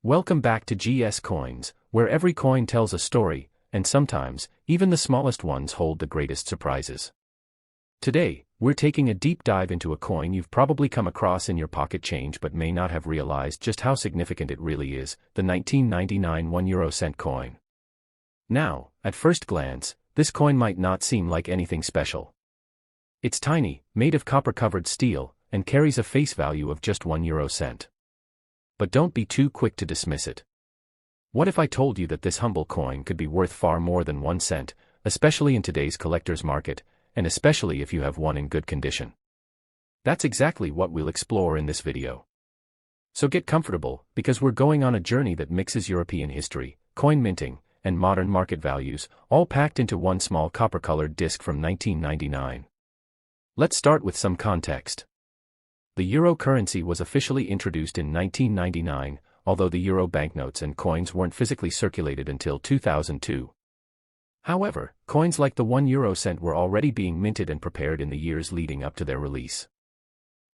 Welcome back to GS Coins, where every coin tells a story, and sometimes, even the smallest ones hold the greatest surprises. Today, we're taking a deep dive into a coin you've probably come across in your pocket change but may not have realized just how significant it really is, the 1999 1 € coin. Now, at first glance, this coin might not seem like anything special. It's tiny, made of copper-covered steel, and carries a face value of just 1 €. But don't be too quick to dismiss it. What if I told you that this humble coin could be worth far more than 1 cent, especially in today's collector's market, and especially if you have one in good condition? That's exactly what we'll explore in this video. So get comfortable, because we're going on a journey that mixes European history, coin minting, and modern market values, all packed into one small copper-colored disc from 1999. Let's start with some context. The euro currency was officially introduced in 1999, although the euro banknotes and coins weren't physically circulated until 2002. However, coins like the 1 € were already being minted and prepared in the years leading up to their release.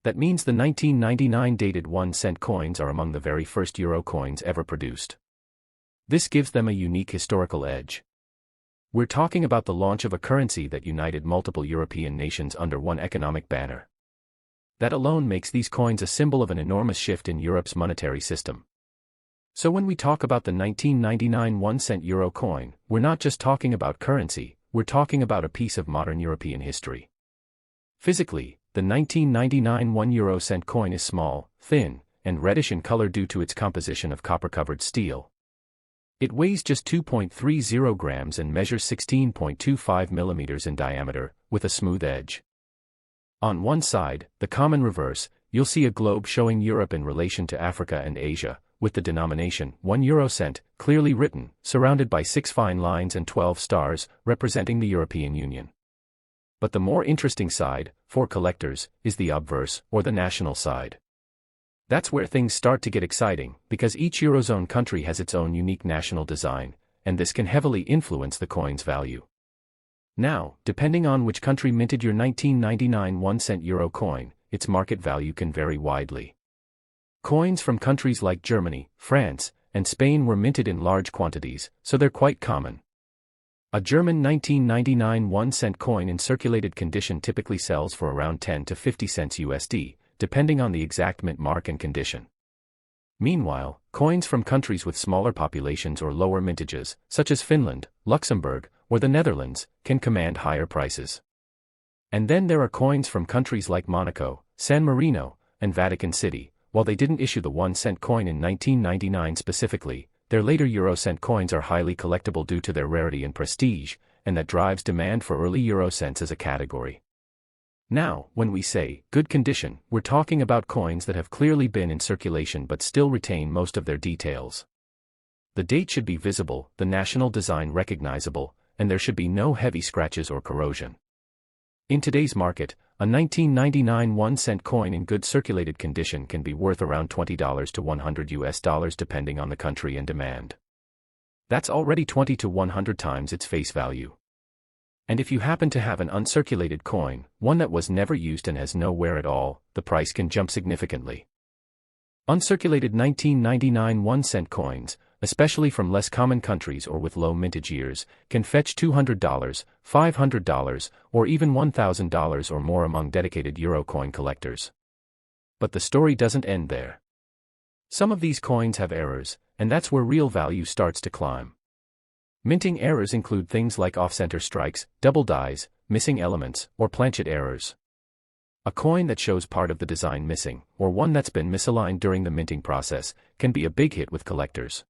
That means the 1999 dated 1 cent coins are among the very first euro coins ever produced. This gives them a unique historical edge. We're talking about the launch of a currency that united multiple European nations under one economic banner. That alone makes these coins a symbol of an enormous shift in Europe's monetary system. So when we talk about the 1999 1 cent euro coin, we're not just talking about currency, we're talking about a piece of modern European history. Physically, the 1999 1 € coin is small, thin, and reddish in color due to its composition of copper-covered steel. It weighs just 2.30 grams and measures 16.25 millimeters in diameter, with a smooth edge. On one side, the common reverse, you'll see a globe showing Europe in relation to Africa and Asia, with the denomination 1 € clearly written, surrounded by 6 fine lines and 12 stars, representing the European Union. But the more interesting side, for collectors, is the obverse, or the national side. That's where things start to get exciting, because each Eurozone country has its own unique national design, and this can heavily influence the coin's value. Now, depending on which country minted your 1999 1 cent euro coin, its market value can vary widely. Coins from countries like Germany, France, and Spain were minted in large quantities, so they're quite common. A German 1999 1 cent coin in circulated condition typically sells for around 10 to 50 cents USD, depending on the exact mint mark and condition. Meanwhile, coins from countries with smaller populations or lower mintages, such as Finland, Luxembourg, or the Netherlands, can command higher prices. And then there are coins from countries like Monaco, San Marino, and Vatican City. While they didn't issue the 1 cent coin in 1999 specifically, their later Eurocent coins are highly collectible due to their rarity and prestige, and that drives demand for early Eurocents as a category. Now, when we say good condition, we're talking about coins that have clearly been in circulation but still retain most of their details. The date should be visible, the national design recognizable, and there should be no heavy scratches or corrosion. In today's market, a 1999 1 cent coin in good circulated condition can be worth around $20 to $100 depending on the country and demand. That's already 20 to 100 times its face value. And if you happen to have an uncirculated coin, one that was never used and has no wear at all, the price can jump significantly. Uncirculated 1999 1 cent coins, especially from less common countries or with low mintage years, can fetch $200, $500, or even $1,000 or more among dedicated euro coin collectors. But the story doesn't end there. Some of these coins have errors, and that's where real value starts to climb. Minting errors include things like off-center strikes, double dies, missing elements, or planchet errors. A coin that shows part of the design missing, or one that's been misaligned during the minting process, can be a big hit with collectors.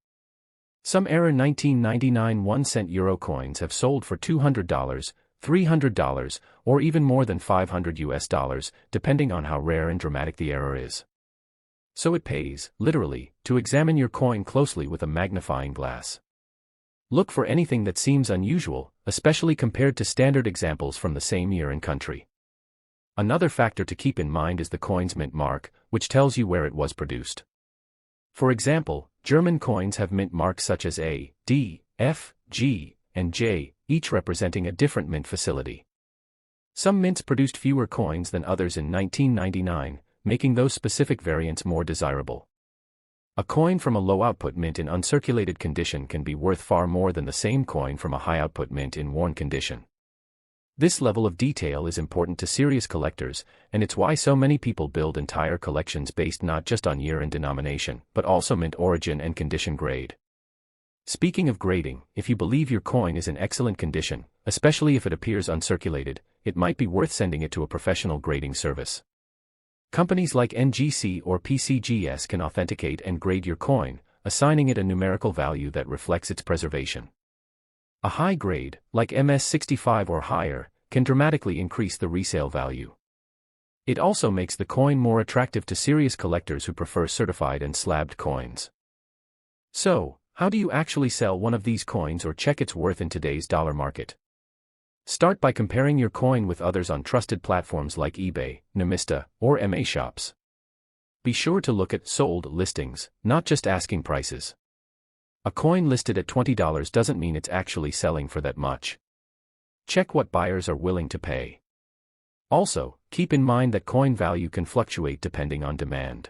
Some error 1999 1 cent euro coins have sold for $200, $300, or even more than $500, depending on how rare and dramatic the error is. So it pays, literally, to examine your coin closely with a magnifying glass. Look for anything that seems unusual, especially compared to standard examples from the same year and country. Another factor to keep in mind is the coin's mint mark, which tells you where it was produced. For example, German coins have mint marks such as A, D, F, G, and J, each representing a different mint facility. Some mints produced fewer coins than others in 1999, making those specific variants more desirable. A coin from a low-output mint in uncirculated condition can be worth far more than the same coin from a high-output mint in worn condition. This level of detail is important to serious collectors, and it's why so many people build entire collections based not just on year and denomination, but also mint origin and condition grade. Speaking of grading, if you believe your coin is in excellent condition, especially if it appears uncirculated, it might be worth sending it to a professional grading service. Companies like NGC or PCGS can authenticate and grade your coin, assigning it a numerical value that reflects its preservation. A high grade, like MS65 or higher, can dramatically increase the resale value. It also makes the coin more attractive to serious collectors who prefer certified and slabbed coins. So, how do you actually sell one of these coins or check its worth in today's dollar market? Start by comparing your coin with others on trusted platforms like eBay, Nemista, or MA shops. Be sure to look at sold listings, not just asking prices. A coin listed at $20 doesn't mean it's actually selling for that much. Check what buyers are willing to pay. Also, keep in mind that coin value can fluctuate depending on demand.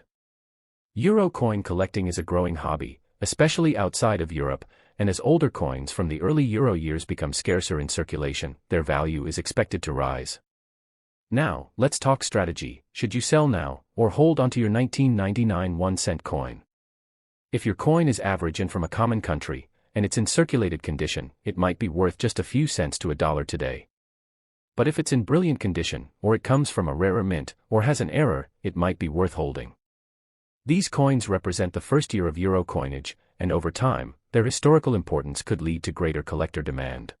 Euro coin collecting is a growing hobby, especially outside of Europe, and as older coins from the early Euro years become scarcer in circulation, their value is expected to rise. Now, let's talk strategy. Should you sell now, or hold onto your 1999 1-cent coin? If your coin is average and from a common country, and it's in circulated condition, it might be worth just a few cents to $1 today. But if it's in brilliant condition, or it comes from a rarer mint, or has an error, it might be worth holding. These coins represent the first year of Euro coinage, and over time, their historical importance could lead to greater collector demand.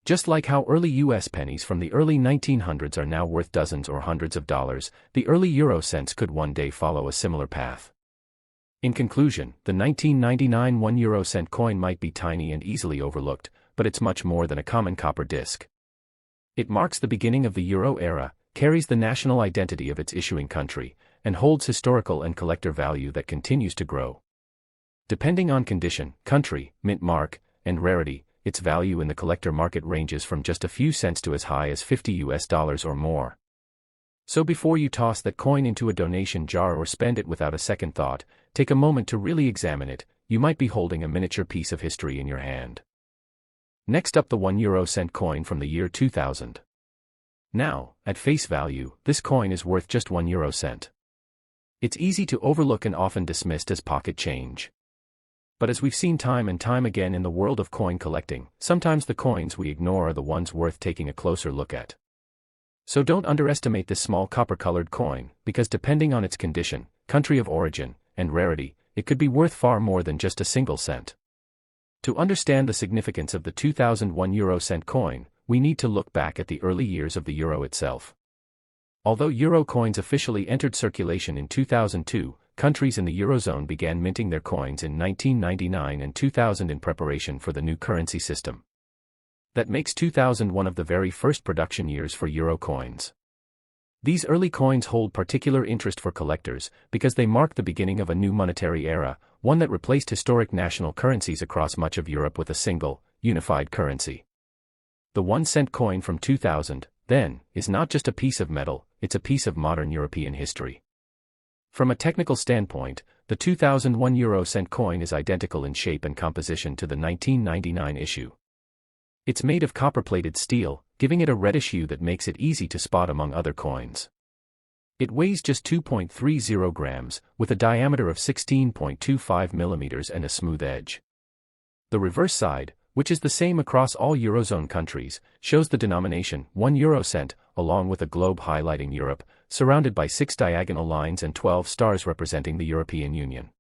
Just like how early US pennies from the early 1900s are now worth dozens or hundreds of dollars, the early Euro cents could one day follow a similar path. In conclusion, the 1999 1-euro-cent coin might be tiny and easily overlooked, but it's much more than a common copper disc. It marks the beginning of the Euro era, carries the national identity of its issuing country, and holds historical and collector value that continues to grow. Depending on condition, country, mint mark, and rarity, its value in the collector market ranges from just a few cents to as high as $50 or more. So before you toss that coin into a donation jar or spend it without a second thought, take a moment to really examine it. You might be holding a miniature piece of history in your hand. Next up, the 1-euro-cent coin from the year 2000. Now, at face value, this coin is worth just 1 euro cent. It's easy to overlook and often dismissed as pocket change. But as we've seen time and time again in the world of coin collecting, sometimes the coins we ignore are the ones worth taking a closer look at. So don't underestimate this small copper-colored coin, because depending on its condition, country of origin, and rarity, it could be worth far more than just a single cent. To understand the significance of the 2001 euro-cent coin, we need to look back at the early years of the euro itself. Although euro coins officially entered circulation in 2002, countries in the Eurozone began minting their coins in 1999 and 2000 in preparation for the new currency system. That makes 2000 one of the very first production years for euro coins. These early coins hold particular interest for collectors because they mark the beginning of a new monetary era, one that replaced historic national currencies across much of Europe with a single, unified currency. The 1-cent coin from 2000, then, is not just a piece of metal, it's a piece of modern European history. From a technical standpoint, the 2001 euro-cent coin is identical in shape and composition to the 1999 issue. It's made of copper-plated steel, giving it a reddish hue that makes it easy to spot among other coins. It weighs just 2.30 grams, with a diameter of 16.25 millimeters and a smooth edge. The reverse side, which is the same across all Eurozone countries, shows the denomination 1 euro cent, along with a globe highlighting Europe, surrounded by 6 diagonal lines and 12 stars representing the European Union.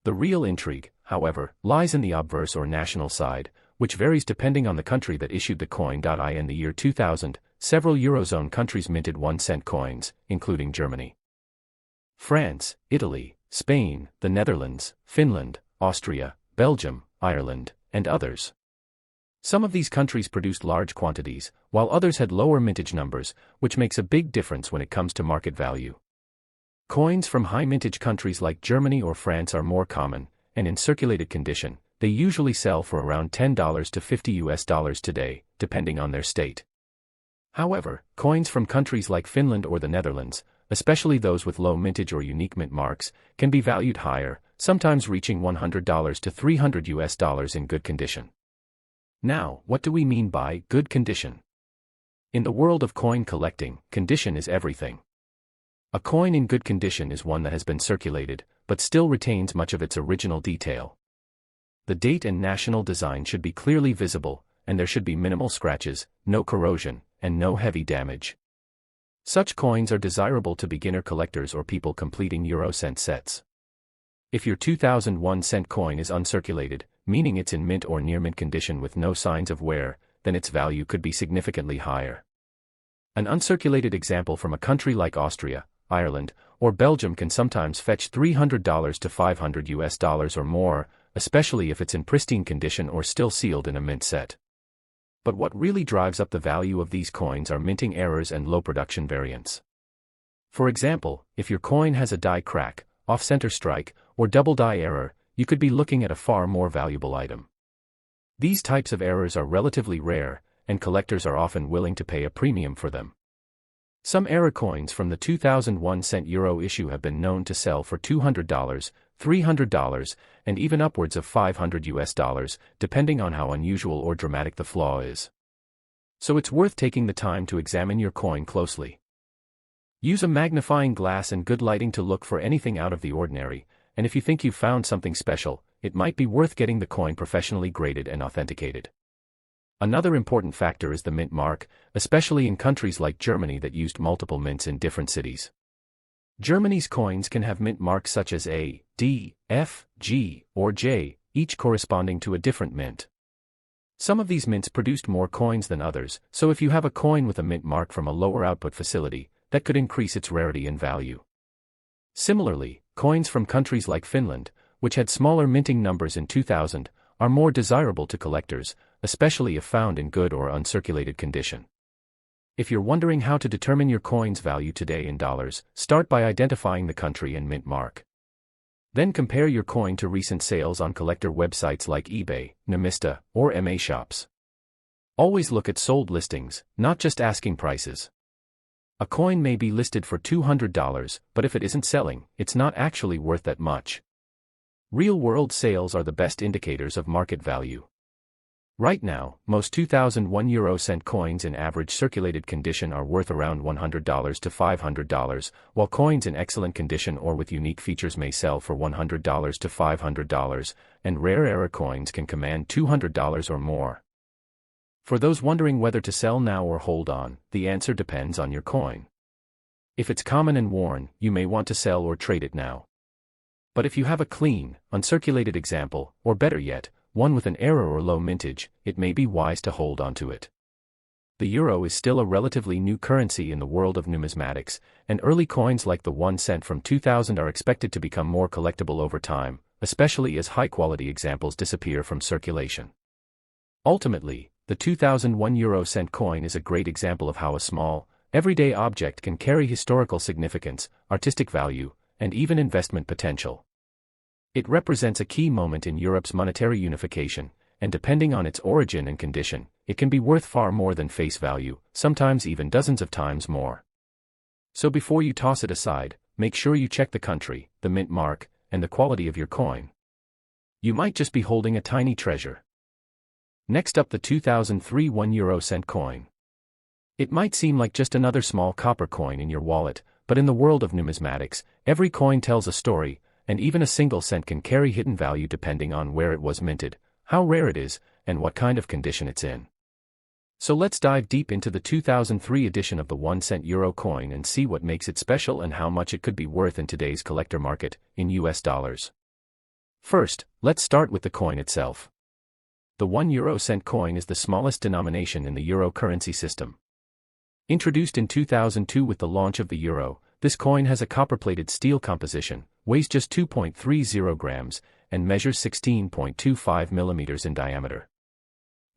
The real intrigue, however, lies in the obverse or national side, which varies depending on the country that issued the coin. In the year 2000, several Eurozone countries minted 1-cent coins, including Germany, France, Italy, Spain, the Netherlands, Finland, Austria, Belgium, Ireland, and others. Some of these countries produced large quantities, while others had lower mintage numbers, which makes a big difference when it comes to market value. Coins from high mintage countries like Germany or France are more common, and in circulated condition, they usually sell for around $10 to $50 today, depending on their state. However, coins from countries like Finland or the Netherlands, especially those with low mintage or unique mint marks, can be valued higher, sometimes reaching $100 to $300 in good condition. Now, what do we mean by good condition? In the world of coin collecting, condition is everything. A coin in good condition is one that has been circulated, but still retains much of its original detail. The date and national design should be clearly visible, and there should be minimal scratches, no corrosion, and no heavy damage. Such coins are desirable to beginner collectors or people completing Eurocent sets. If your 2001 cent coin is uncirculated, meaning it's in mint or near mint condition with no signs of wear, then its value could be significantly higher. An uncirculated example from a country like Austria, Ireland, or Belgium can sometimes fetch $300 to $500 or more, especially if it's in pristine condition or still sealed in a mint set. But what really drives up the value of these coins are minting errors and low production variance. For example, if your coin has a die crack, off-center strike, or double die error, you could be looking at a far more valuable item. These types of errors are relatively rare, and collectors are often willing to pay a premium for them. Some error coins from the 2001 cent euro issue have been known to sell for $200, $300, and even upwards of $500, depending on how unusual or dramatic the flaw is. So it's worth taking the time to examine your coin closely. Use a magnifying glass and good lighting to look for anything out of the ordinary, and if you think you've found something special, it might be worth getting the coin professionally graded and authenticated. Another important factor is the mint mark, especially in countries like Germany that used multiple mints in different cities. Germany's coins can have mint marks such as A, D, F, G, or J, each corresponding to a different mint. Some of these mints produced more coins than others, so if you have a coin with a mint mark from a lower output facility, that could increase its rarity and value. Similarly, coins from countries like Finland, which had smaller minting numbers in 2000, are more desirable to collectors, especially if found in good or uncirculated condition. If you're wondering how to determine your coin's value today in dollars, start by identifying the country and mint mark. Then compare your coin to recent sales on collector websites like eBay, Namista, or MA Shops. Always look at sold listings, not just asking prices. A coin may be listed for $200, but if it isn't selling, it's not actually worth that much. Real-world sales are the best indicators of market value. Right now, most 2001 euro cent coins in average circulated condition are worth around $100 to $500, while coins in excellent condition or with unique features may sell for $100 to $500, and rare error coins can command $200 or more. For those wondering whether to sell now or hold on, the answer depends on your coin. If it's common and worn, you may want to sell or trade it now. But if you have a clean, uncirculated example, or better yet, one with an error or low mintage, it may be wise to hold onto it. The euro is still a relatively new currency in the world of numismatics, and early coins like the 1 cent from 2000 are expected to become more collectible over time, especially as high-quality examples disappear from circulation. Ultimately, the 2001 euro cent coin is a great example of how a small, everyday object can carry historical significance, artistic value, and even investment potential. It represents a key moment in Europe's monetary unification, and depending on its origin and condition, it can be worth far more than face value, sometimes even dozens of times more. So before you toss it aside, make sure you check the country, the mint mark, and the quality of your coin. You might just be holding a tiny treasure. Next up, the 2003 1 euro cent coin. It might seem like just another small copper coin in your wallet, but in the world of numismatics, every coin tells a story, and even a single cent can carry hidden value depending on where it was minted, how rare it is, and what kind of condition it's in. So let's dive deep into the 2003 edition of the 1 cent euro coin and see what makes it special and how much it could be worth in today's collector market, in US dollars. First, let's start with the coin itself. The 1 euro cent coin is the smallest denomination in the euro currency system. Introduced in 2002 with the launch of the euro, this coin has a copper-plated steel composition, weighs just 2.30 grams, and measures 16.25 millimeters in diameter.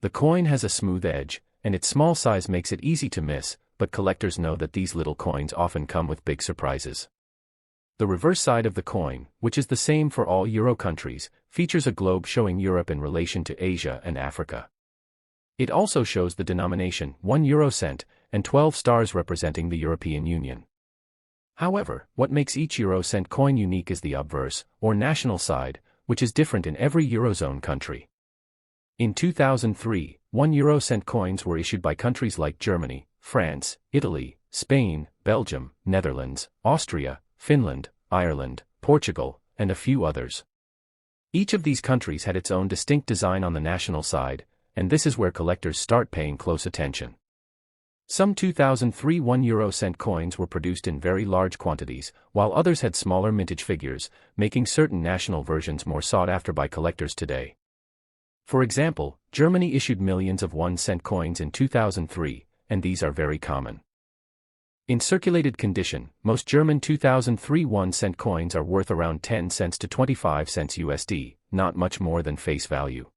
The coin has a smooth edge, and its small size makes it easy to miss, but collectors know that these little coins often come with big surprises. The reverse side of the coin, which is the same for all euro countries, features a globe showing Europe in relation to Asia and Africa. It also shows the denomination 1 euro cent, and 12 stars representing the European Union. However, what makes each euro-cent coin unique is the obverse, or national side, which is different in every Eurozone country. In 2003, 1 euro-cent coins were issued by countries like Germany, France, Italy, Spain, Belgium, Netherlands, Austria, Finland, Ireland, Portugal, and a few others. Each of these countries had its own distinct design on the national side, and this is where collectors start paying close attention. Some 2003 1 euro-cent coins were produced in very large quantities, while others had smaller mintage figures, making certain national versions more sought after by collectors today. For example, Germany issued millions of 1-cent coins in 2003, and these are very common. In circulated condition, most German 2003 1-cent coins are worth around 10 cents to 25 cents USD, not much more than face value.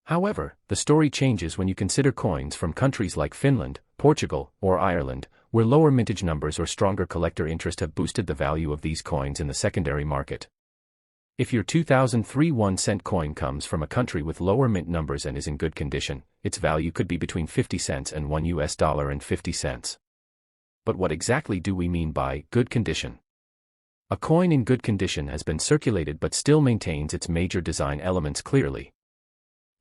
However, the story changes when you consider coins from countries like Finland, Portugal, or Ireland, where lower mintage numbers or stronger collector interest have boosted the value of these coins in the secondary market. If your 2003 1-cent coin comes from a country with lower mint numbers and is in good condition, its value could be between 50 cents and $1.50. But what exactly do we mean by good condition? A coin in good condition has been circulated but still maintains its major design elements clearly.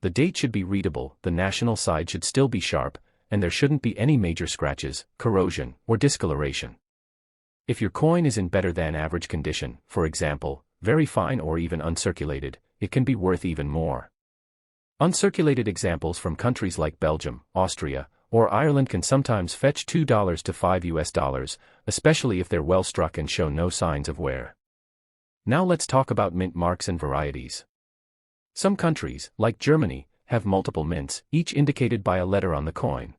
The date should be readable, the national side should still be sharp, and there shouldn't be any major scratches, corrosion, or discoloration. If your coin is in better than average condition, for example, very fine or even uncirculated, it can be worth even more. Uncirculated examples from countries like Belgium, Austria, or Ireland can sometimes fetch $2 to $5, especially if they're well struck and show no signs of wear. Now let's talk about mint marks and varieties. Some countries, like Germany, have multiple mints, each indicated by a letter on the coin.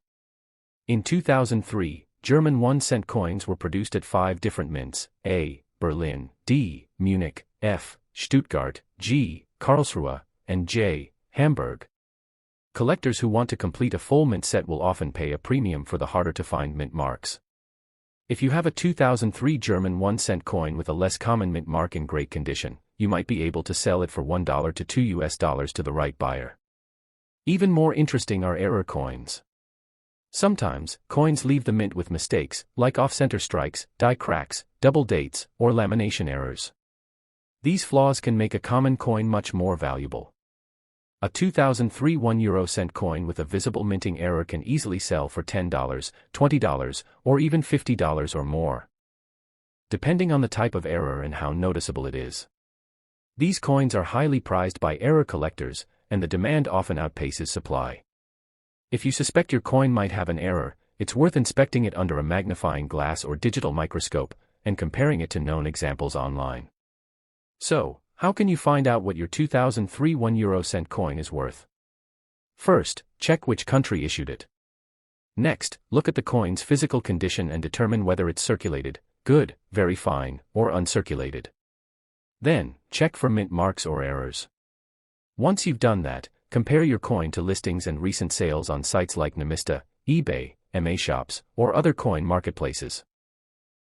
In 2003, German 1-cent coins were produced at 5 different mints: A, Berlin; D, Munich; F, Stuttgart; G, Karlsruhe; and J, Hamburg. Collectors who want to complete a full mint set will often pay a premium for the harder-to-find mint marks. If you have a 2003 German 1-cent coin with a less common mint mark in great condition, you might be able to sell it for $1 to $2 to the right buyer. Even more interesting are error coins. Sometimes, coins leave the mint with mistakes, like off-center strikes, die cracks, double dates, or lamination errors. These flaws can make a common coin much more valuable. A 2003 1 euro-cent coin with a visible minting error can easily sell for $10, $20, or even $50 or more, depending on the type of error and how noticeable it is. These coins are highly prized by error collectors, and the demand often outpaces supply. If you suspect your coin might have an error, it's worth inspecting it under a magnifying glass or digital microscope, and comparing it to known examples online. So, how can you find out what your 2003 1 euro-cent coin is worth? First, check which country issued it. Next, look at the coin's physical condition and determine whether it's circulated, good, very fine, or uncirculated. Then, check for mint marks or errors. Once you've done that, compare your coin to listings and recent sales on sites like Nemista, eBay, MA Shops, or other coin marketplaces.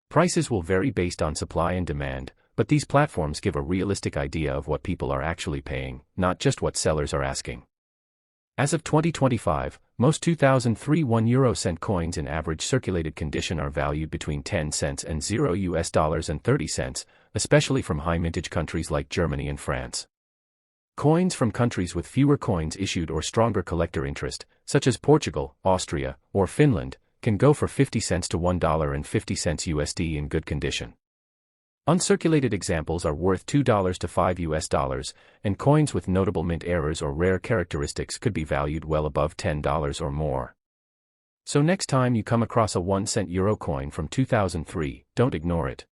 Prices will vary based on supply and demand, but these platforms give a realistic idea of what people are actually paying, not just what sellers are asking. As of 2025, most 2003 1 euro-cent coins in average circulated condition are valued between 10 cents and $0 and 30 cents, especially from high mintage countries like Germany and France. Coins from countries with fewer coins issued or stronger collector interest, such as Portugal, Austria, or Finland, can go for 50 cents to $1.50 USD in good condition. Uncirculated examples are worth $2 to $5, and coins with notable mint errors or rare characteristics could be valued well above $10 or more. So next time you come across a 1-cent euro coin from 2003, don't ignore it.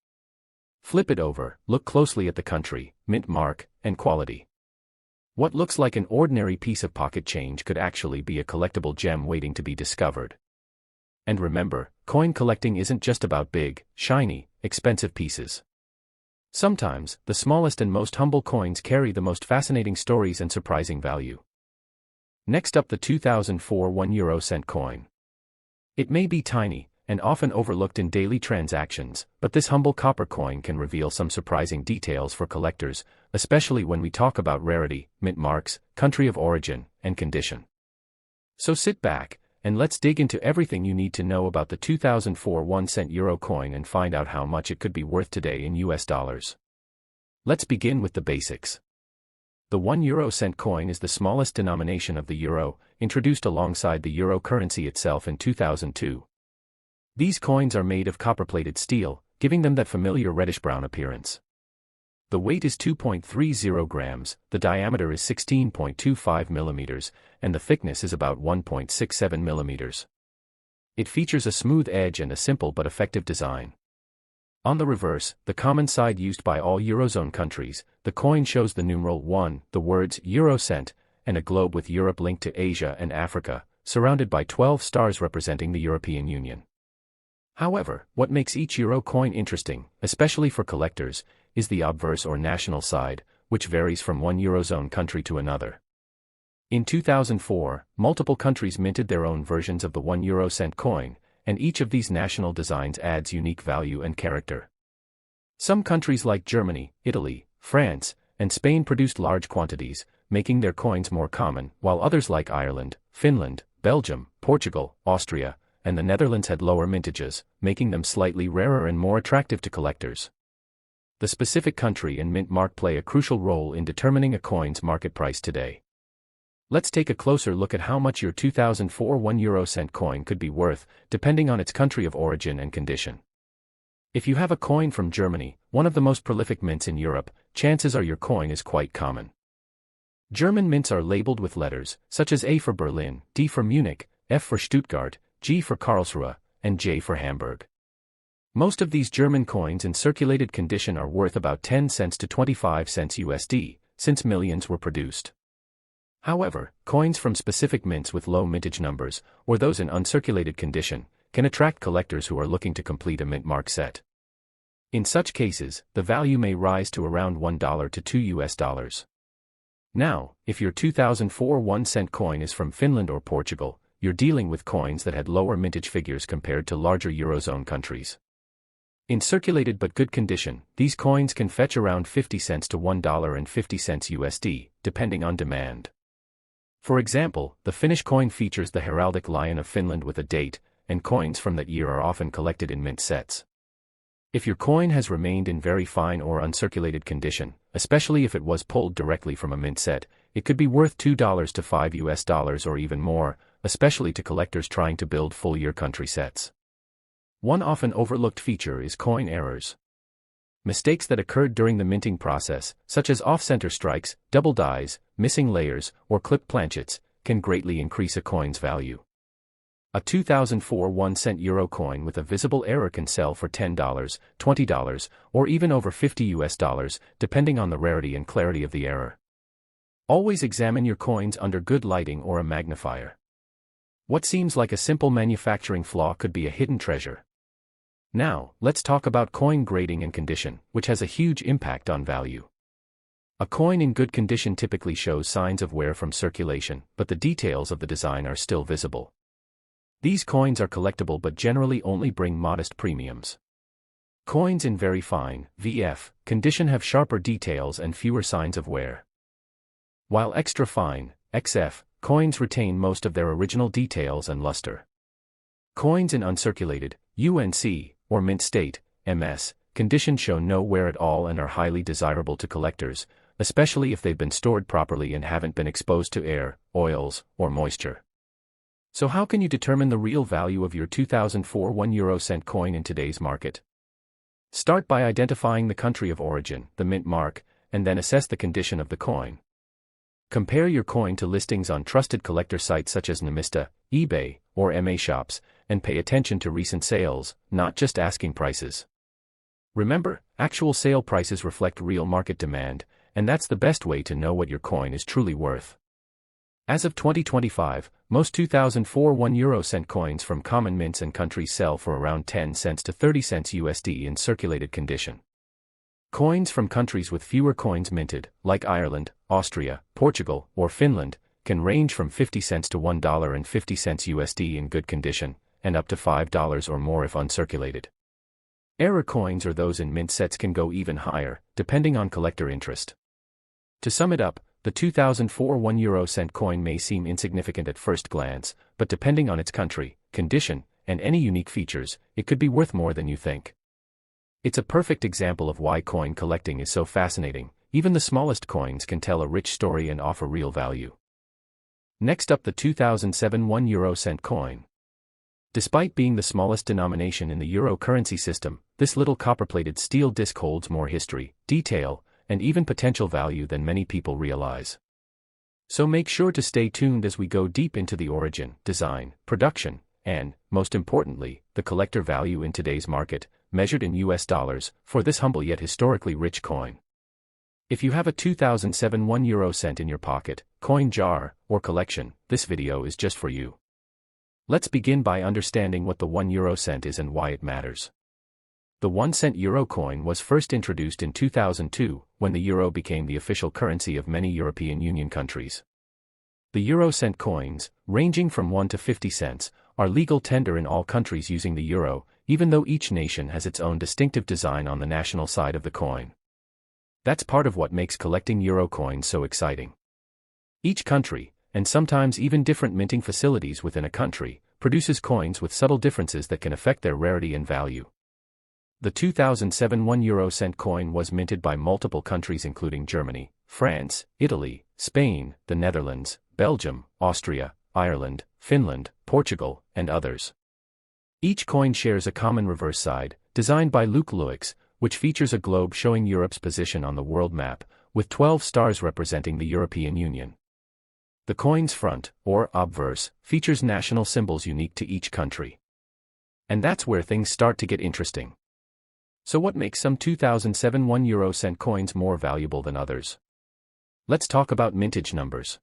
Flip it over, look closely at the country, mint mark, and quality. What looks like an ordinary piece of pocket change could actually be a collectible gem waiting to be discovered. And remember, coin collecting isn't just about big, shiny, expensive pieces. Sometimes, the smallest and most humble coins carry the most fascinating stories and surprising value. Next up, the 2004 1 euro-cent coin. It may be tiny, and often overlooked in daily transactions, but this humble copper coin can reveal some surprising details for collectors, especially when we talk about rarity, mint marks, country of origin, and condition. So sit back and let's dig into everything you need to know about the 2004 1-cent euro coin and find out how much it could be worth today in US dollars. Let's begin with the basics. The 1 euro cent coin is the smallest denomination of the euro, introduced alongside the euro currency itself in 2002. These coins are made of copper-plated steel, giving them that familiar reddish-brown appearance. The weight is 2.30 grams, the diameter is 16.25 millimeters, and the thickness is about 1.67 millimeters. It features a smooth edge and a simple but effective design. On the reverse, the common side used by all Eurozone countries, the coin shows the numeral 1, the words euro cent, and a globe with Europe linked to Asia and Africa, surrounded by 12 stars representing the European Union. However, what makes each euro coin interesting, especially for collectors, is the obverse or national side, which varies from one Eurozone country to another. In 2004, multiple countries minted their own versions of the 1 euro cent coin, and each of these national designs adds unique value and character. Some countries like Germany, Italy, France, and Spain produced large quantities, making their coins more common, while others like Ireland, Finland, Belgium, Portugal, Austria, and the Netherlands had lower mintages, making them slightly rarer and more attractive to collectors. The specific country and mint mark play a crucial role in determining a coin's market price today. Let's take a closer look at how much your 2004 1 euro cent coin could be worth, depending on its country of origin and condition. If you have a coin from Germany, one of the most prolific mints in Europe, chances are your coin is quite common. German mints are labeled with letters, such as A for Berlin, D for Munich, F for Stuttgart, G for Karlsruhe, and J for Hamburg. Most of these German coins in circulated condition are worth about 10 cents to 25 cents USD, since millions were produced. However, coins from specific mints with low mintage numbers, or those in uncirculated condition, can attract collectors who are looking to complete a mint mark set. In such cases, the value may rise to around $1 to $2. Now, if your 2004 1-cent coin is from Finland or Portugal, you're dealing with coins that had lower mintage figures compared to larger Eurozone countries. In circulated but good condition, these coins can fetch around 50 cents to $1.50 USD, depending on demand. For example, the Finnish coin features the heraldic lion of Finland with a date, and coins from that year are often collected in mint sets. If your coin has remained in very fine or uncirculated condition, especially if it was pulled directly from a mint set, it could be worth $2 to $5 or even more, especially to collectors trying to build full-year country sets. One often overlooked feature is coin errors. Mistakes that occurred during the minting process, such as off-center strikes, double dies, missing layers, or clipped planchets, can greatly increase a coin's value. A 2004 1-cent euro coin with a visible error can sell for $10, $20, or even over $50, depending on the rarity and clarity of the error. Always examine your coins under good lighting or a magnifier. What seems like a simple manufacturing flaw could be a hidden treasure. Now, let's talk about coin grading and condition, which has a huge impact on value. A coin in good condition typically shows signs of wear from circulation, but the details of the design are still visible. These coins are collectible but generally only bring modest premiums. Coins in very fine, VF, condition have sharper details and fewer signs of wear. While extra fine, XF, coins retain most of their original details and luster. Coins in uncirculated, UNC, or mint state, MS, condition show no wear at all and are highly desirable to collectors, especially if they've been stored properly and haven't been exposed to air, oils, or moisture. So how can you determine the real value of your 2004 1 euro cent coin in today's market? Start by identifying the country of origin, the mint mark, and then assess the condition of the coin. Compare your coin to listings on trusted collector sites such as Nemista, eBay, or MA shops, and pay attention to recent sales, not just asking prices. Remember, actual sale prices reflect real market demand, and that's the best way to know what your coin is truly worth. As of 2025, most 2004 1 euro cent coins from common mints and countries sell for around 10 cents to 30 cents USD in circulated condition. Coins from countries with fewer coins minted, like Ireland, Austria, Portugal, or Finland, can range from 50 cents to $1.50 USD in good condition, and up to $5 or more if uncirculated. Error coins or those in mint sets can go even higher, depending on collector interest. To sum it up, The 2004 1 euro cent coin may seem insignificant at first glance, but depending on its country, condition, and any unique features, it could be worth more than you think. It's a perfect example of why coin collecting is so fascinating. Even the smallest coins can tell a rich story and offer real value. Next up, the 2007 1 euro-cent coin. Despite being the smallest denomination in the euro currency system, this little copper-plated steel disc holds more history, detail, and even potential value than many people realize. So make sure to stay tuned as we go deep into the origin, design, production, and, most importantly, the collector value in today's market, measured in US dollars, for this humble yet historically rich coin. If you have a 2007 1 euro-cent in your pocket, coin jar, or collection, this video is just for you. Let's begin by understanding what the 1 euro-cent is and why it matters. The 1-cent euro coin was first introduced in 2002, when the euro became the official currency of many European Union countries. The euro-cent coins, ranging from 1 to 50 cents, are legal tender in all countries using the euro, even though each nation has its own distinctive design on the national side of the coin. That's part of what makes collecting euro coins so exciting. Each country, and sometimes even different minting facilities within a country, produces coins with subtle differences that can affect their rarity and value. The 2007 1 euro-cent coin was minted by multiple countries including Germany, France, Italy, Spain, the Netherlands, Belgium, Austria, Ireland, Finland, Portugal, and others. Each coin shares a common reverse side, designed by Luc Louix, which features a globe showing Europe's position on the world map, with 12 stars representing the European Union. The coin's front, or obverse, features national symbols unique to each country. And that's where things start to get interesting. So what makes some 2007 1 euro-cent coins more valuable than others? Let's talk about mintage numbers.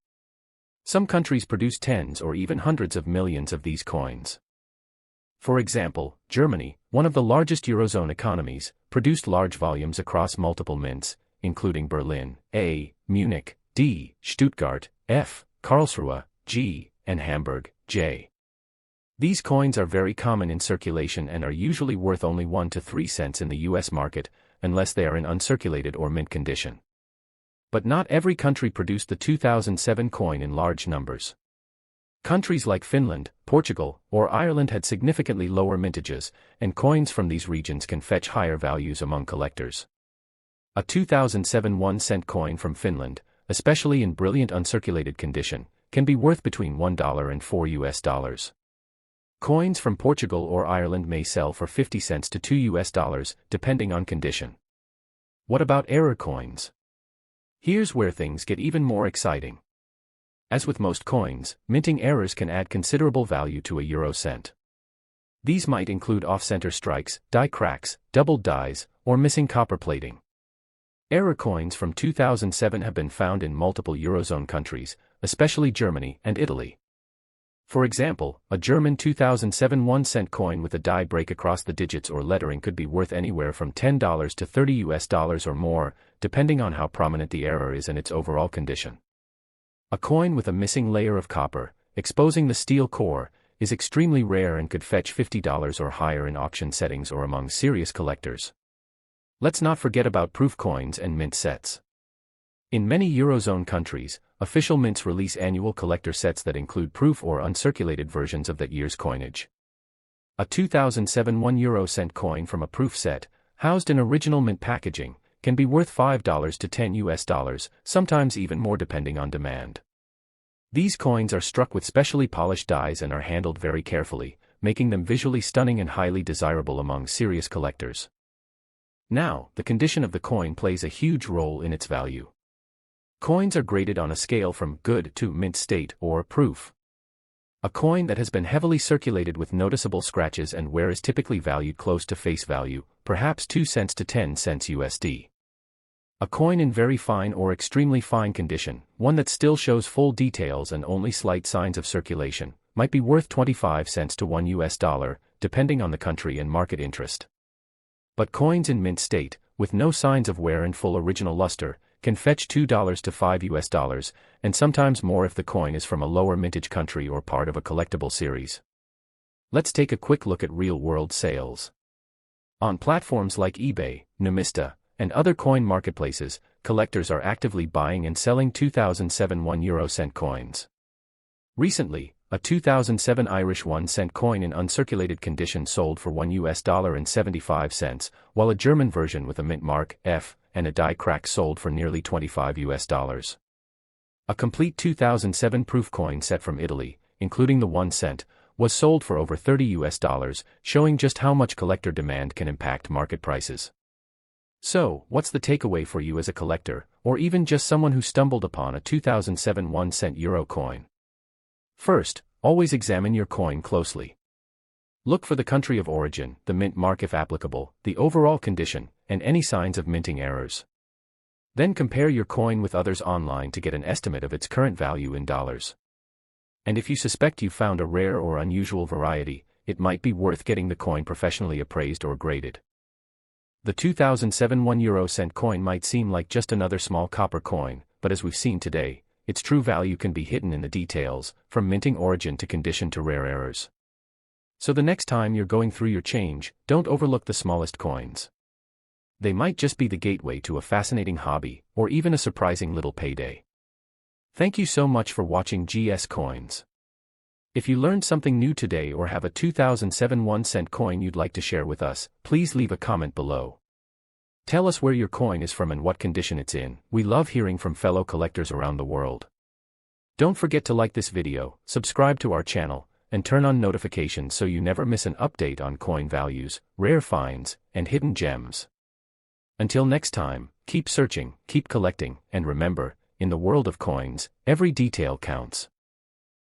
Some countries produce tens or even hundreds of millions of these coins. For example, Germany, one of the largest Eurozone economies, produced large volumes across multiple mints, including Berlin, A, Munich, D, Stuttgart, F, Karlsruhe, G, and Hamburg, J. These coins are very common in circulation and are usually worth only 1 to 3 cents in the US market, unless they are in uncirculated or mint condition. But not every country produced the 2007 coin in large numbers. Countries like Finland, Portugal, or Ireland had significantly lower mintages, and coins from these regions can fetch higher values among collectors. A 2007 1-cent coin from Finland, especially in brilliant uncirculated condition, can be worth between $1 and $4. Coins from Portugal or Ireland may sell for 50 cents to $2, depending on condition. What about error coins? Here's where things get even more exciting. As with most coins, minting errors can add considerable value to a euro cent. These might include off-center strikes, die cracks, doubled dies, or missing copper plating. Error coins from 2007 have been found in multiple Eurozone countries, especially Germany and Italy. For example, a German 2007 1-cent coin with a die break across the digits or lettering could be worth anywhere from $10 to $30 or more, depending on how prominent the error is and its overall condition. A coin with a missing layer of copper, exposing the steel core, is extremely rare and could fetch $50 or higher in auction settings or among serious collectors. Let's not forget about proof coins and mint sets. In many Eurozone countries, official mints release annual collector sets that include proof or uncirculated versions of that year's coinage. A 2007 1 euro-cent coin from a proof set, housed in original mint packaging, can be worth $5 to $10, sometimes even more depending on demand. These coins are struck with specially polished dies and are handled very carefully, making them visually stunning and highly desirable among serious collectors. Now, the condition of the coin plays a huge role in its value. Coins are graded on a scale from good to mint state or proof. A coin that has been heavily circulated with noticeable scratches and wear is typically valued close to face value, perhaps 2 cents to 10 cents USD. A coin in very fine or extremely fine condition, one that still shows full details and only slight signs of circulation, might be worth 25 cents to $1, depending on the country and market interest. But coins in mint state, with no signs of wear and full original luster, can fetch $2 to $5, and sometimes more if the coin is from a lower mintage country or part of a collectible series. Let's take a quick look at real-world sales. On platforms like eBay, Numista, and other coin marketplaces, collectors are actively buying and selling 2007 1 euro-cent coins. Recently, a 2007 Irish 1-cent coin in uncirculated condition sold for $1.75, while a German version with a mint mark, F, and a die crack sold for nearly $25. A complete 2007 proof coin set from Italy, including the 1 cent, was sold for over $30, showing just how much collector demand can impact market prices. So, what's the takeaway for you as a collector, or even just someone who stumbled upon a 2007 1-cent euro coin? First, always examine your coin closely. Look for the country of origin, the mint mark if applicable, the overall condition, and any signs of minting errors. Then compare your coin with others online to get an estimate of its current value in dollars. And if you suspect you found a rare or unusual variety, it might be worth getting the coin professionally appraised or graded. The 2007 1 euro-cent coin might seem like just another small copper coin, but as we've seen today, its true value can be hidden in the details, from minting origin to condition to rare errors. So the next time you're going through your change, don't overlook the smallest coins. They might just be the gateway to a fascinating hobby, or even a surprising little payday. Thank you so much for watching GS Coins. If you learned something new today or have a 2007 1-cent coin you'd like to share with us, please leave a comment below. Tell us where your coin is from and what condition it's in. We love hearing from fellow collectors around the world. Don't forget to like this video, subscribe to our channel, and turn on notifications so you never miss an update on coin values, rare finds, and hidden gems. Until next time, keep searching, keep collecting, and remember, in the world of coins, every detail counts.